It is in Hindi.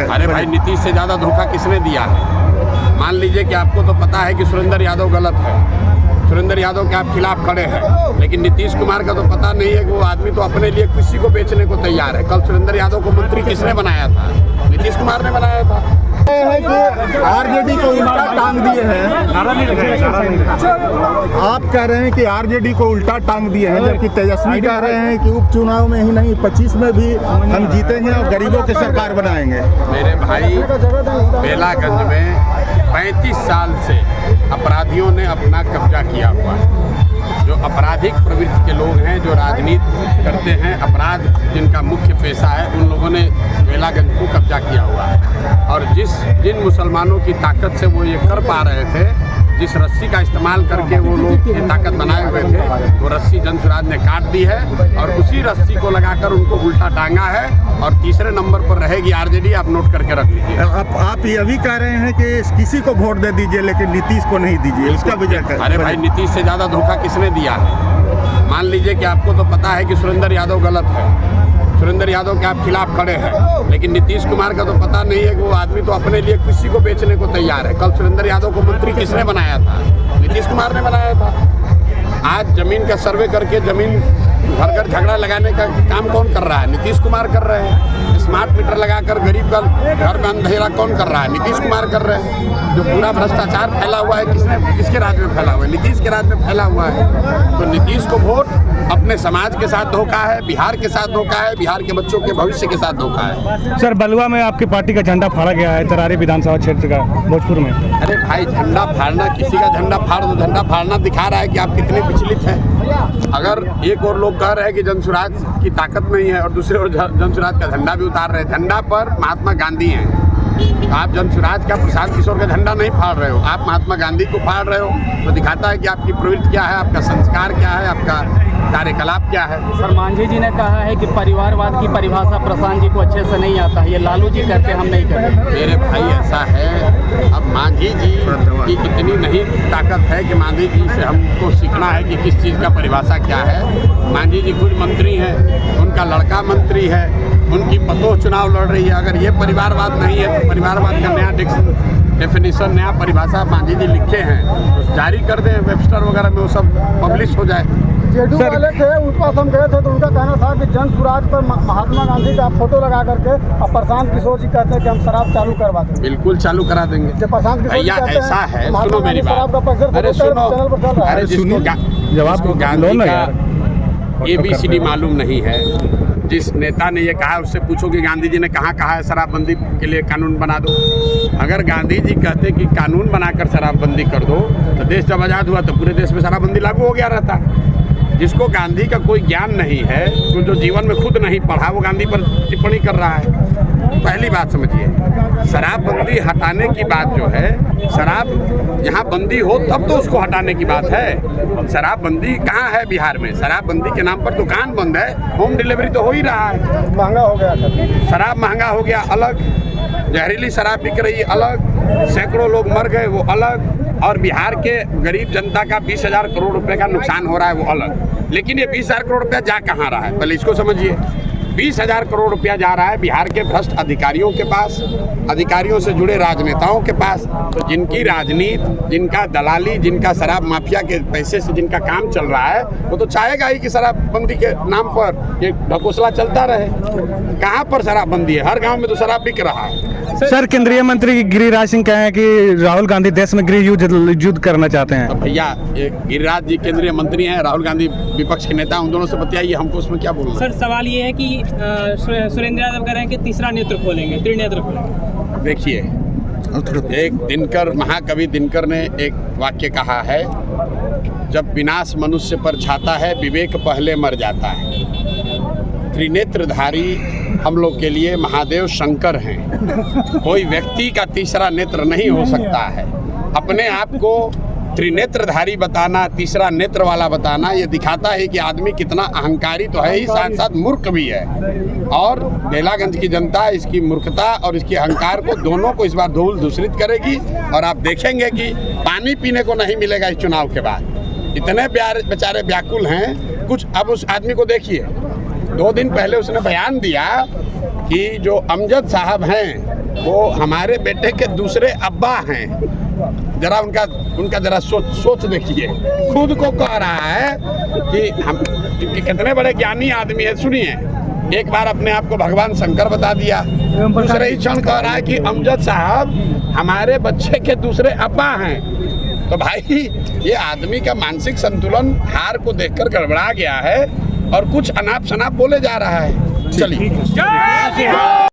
अरे भाई, नीतीश से ज़्यादा धोखा किसने दिया है? मान लीजिए कि आपको तो पता है कि सुरेंद्र यादव गलत है, सुरेंद्र यादव के आप खिलाफ खड़े हैं, लेकिन नीतीश कुमार का तो पता नहीं है कि वो आदमी तो अपने लिए किसी को बेचने को तैयार है। कल सुरेंद्र यादव को मंत्री किसने बनाया था? नीतीश कुमार ने बनाया था। आरजेडी को उल्टा टांग दिए हैं। आप कह रहे हैं कि आरजेडी को उल्टा टांग दिए हैं, जबकि तेजस्वी कह रहे हैं कि उपचुनाव में ही नहीं 25 में भी हम जीतेंगे और गरीबों की सरकार बनाएंगे। मेरे भाई, बेलागंज में 35 साल से अपराधियों ने अपना कब्जा किया हुआ है। जो आपराधिक प्रवृत्ति के लोग हैं, जो राजनीति करते हैं, अपराध जिनका मुख्य पेशा है, उन लोगों ने बेलागंज को कब्जा किया हुआ है। और जिन मुसलमानों की ताकत से वो ये कर पा रहे थे, जिस रस्सी का इस्तेमाल करके वो लोग ये ताकत बनाए हुए थे, वो रस्सी जनसुराज ने काट दी है और उसी रस्सी को लगाकर उनको उल्टा टांगा है। और तीसरे नंबर पर रहेगी आरजेडी। आप नोट करके रख लीजिए। आप ये भी कह रहे हैं कि किसी को वोट दे दीजिए लेकिन नीतीश को नहीं दीजिए, इसका वजह? अरे भाई, नीतीश से ज़्यादा धोखा किसने दिया है? मान लीजिए कि आपको तो पता है कि सुरेंद्र यादव गलत है, सुरेंद्र यादव के आप खिलाफ खड़े हैं, लेकिन नीतीश कुमार का तो पता नहीं है कि वो आदमी तो अपने लिए किसी को बेचने को तैयार है। कल सुरेंद्र यादव को मंत्री किसने बनाया था? नीतीश कुमार ने बनाया था। आज जमीन का सर्वे करके जमीन घर घर झगड़ा लगाने का काम कौन कर रहा है? नीतीश कुमार कर रहे हैं। स्मार्ट मीटर लगाकर गरीब का घर में अंधेरा कौन कर रहा है? नीतीश कुमार कर रहे हैं। जो पूरा भ्रष्टाचार फैला हुआ है, किसके राज में फैला हुआ है? नीतीश के राज में फैला हुआ है। तो नीतीश को वोट अपने समाज के साथ धोखा है, बिहार के साथ धोखा है, बिहार के बच्चों के भविष्य के साथ धोखा है। सर, बलुआ में आपकी पार्टी का झंडा फाड़ा गया है, तरारी विधानसभा क्षेत्र का, भोजपुर में। अरे भाई, झंडा फाड़ना, किसी का झंडा फाड़ दो, झंडा फाड़ना दिखा रहा है कि आप कितने विचलित हैं। अगर एक और लोग कह रहे हैं कि जनसुराज की ताकत नहीं है और दूसरे ओर जनसुराज का झंडा भी उतार रहे हैं। झंडा पर महात्मा गांधी हैं। आप जनसुराज का, प्रशांत किशोर का झंडा नहीं फाड़ रहे हो, आप महात्मा गांधी को फाड़ रहे हो। तो दिखाता है कि आपकी प्रवृत्ति क्या है, आपका संस्कार क्या है, आपका कार्यकलाप क्या है। सर, मांझी जी ने कहा है कि परिवारवाद की परिभाषा प्रशांत जी को अच्छे से नहीं आता है, ये लालू जी करते, हम नहीं करते। मेरे भाई, ऐसा है, अब मांझी जी की इतनी नहीं ताकत है कि मांझी जी से हमको सीखना है कि किस चीज़ का परिभाषा क्या है। मांझी जी खुद मंत्री हैं, उनका लड़का मंत्री है, उनकी पतोह चुनाव लड़ रही है। अगर ये परिवारवाद नहीं है तो परिवारवाद का नया डेफिनेशन, नया परिभाषा मांझी जी लिखे हैं, तो जारी कर दें वेबस्टर वगैरह में, वो सब पब्लिश हो जाए। जेडीयू वाले थे, उनके पास हम गए थे तो उनका कहना था कि जनसुराज पर महात्मा गांधी का फोटो लगा करके, और प्रशांत किशोर जी कहते हैं कि हम शराब चालू करवा देंगे। बिल्कुल चालू करा देंगे। प्रशांत भैया, ऐसा है, सुनो मेरी बात। अरे सुनो, अरे जिसको गांधी का ABCD मालूम नहीं है, जिस नेता ने ये कहा उससे पूछो कि गांधी जी ने कहाँ कहा है शराबबंदी के लिए कानून बना दो। अगर गांधी जी कहते कि कानून बनाकर शराबबंदी कर दो, तो देश जब आज़ाद हुआ तो पूरे देश में शराबबंदी लागू हो गया रहता। जिसको गांधी का कोई ज्ञान नहीं है, तो जो जीवन में खुद नहीं पढ़ा, वो गांधी पर टिप्पणी कर रहा है। पहली बात समझिए, शराबबंदी हटाने की बात जो है, शराब यहाँ बंदी हो तब तो उसको हटाने की बात है। शराबबंदी कहाँ है बिहार में? शराबबंदी के नाम पर दुकान बंद है, होम डिलीवरी तो हो ही रहा है। महंगा हो गया, शराब महंगा हो गया अलग, जहरीली शराब बिक रही अलग, सैकड़ों लोग मर गए वो अलग, और बिहार के गरीब जनता का 20,000 करोड़ रुपए का नुकसान हो रहा है वो अलग। लेकिन ये 20,000 करोड़ रुपया जा कहाँ रहा है, पहले इसको समझिए। 20,000 करोड़ रुपया जा रहा है बिहार के भ्रष्ट अधिकारियों के पास, अधिकारियों से जुड़े राजनेताओं के पास। तो जिनकी राजनीति, जिनका दलाली, जिनका शराब माफिया के पैसे से जिनका काम चल रहा है, वो तो चाहेगा ही कि शराबबंदी के नाम पर ये ढकोसला चलता रहे। कहाँ पर शराबबंदी है? हर गांव में तो शराब बिक रहा है। सर, केंद्रीय मंत्री गिरिराज सिंह कहे हैं कि राहुल गांधी देश में गृह युद्ध करना चाहते हैं। भैया, गिरिराज जी केंद्रीय मंत्री हैं, राहुल गांधी विपक्ष के नेता, उन दोनों से बतियाइए, हमको उसमें क्या बोलना। सर, सवाल ये है कि सुरेंद्र यादव कह रहे हैं कि तीसरा नेत्र खोलेंगे, त्रिनेत्र खोलेंगे। देखिए, एक दिनकर, महाकवि दिनकर ने एक वाक्य कहा है, जब विनाश मनुष्य पर छाता है, विवेक पहले मर जाता है। त्रिनेत्रधारी हम लोग के लिए महादेव शंकर हैं। कोई व्यक्ति का तीसरा नेत्र नहीं हो सकता है। अपने आप को त्रिनेत्रधारी बताना, तीसरा नेत्र वाला बताना, ये दिखाता है कि आदमी कितना अहंकारी तो है ही, साथ साथ मूर्ख भी है। और बेलागंज की जनता इसकी मूर्खता और इसके अहंकार को दोनों को इस बार धूल दूषित करेगी। और आप देखेंगे कि पानी पीने को नहीं मिलेगा इस चुनाव के बाद। इतने बेचारे व्याकुल हैं कुछ। अब उस आदमी को देखिए, 2 दिन पहले उसने बयान दिया कि जो अमजद साहब हैं वो हमारे बेटे के दूसरे अब्बा हैं। जरा उनका जरा सोच देखिए। खुद को कह रहा है कि हम कि कितने बड़े ज्ञानी आदमी है। सुनिए, एक बार अपने आप को भगवान शंकर बता दिया, दूसरे ही क्षण कह रहा है कि अमजद साहब हमारे बच्चे के दूसरे अब्बा हैं। तो भाई ये आदमी का मानसिक संतुलन हार को देखकर गड़बड़ा गया है और कुछ अनाप शनाप बोले जा रहा है। चलिए।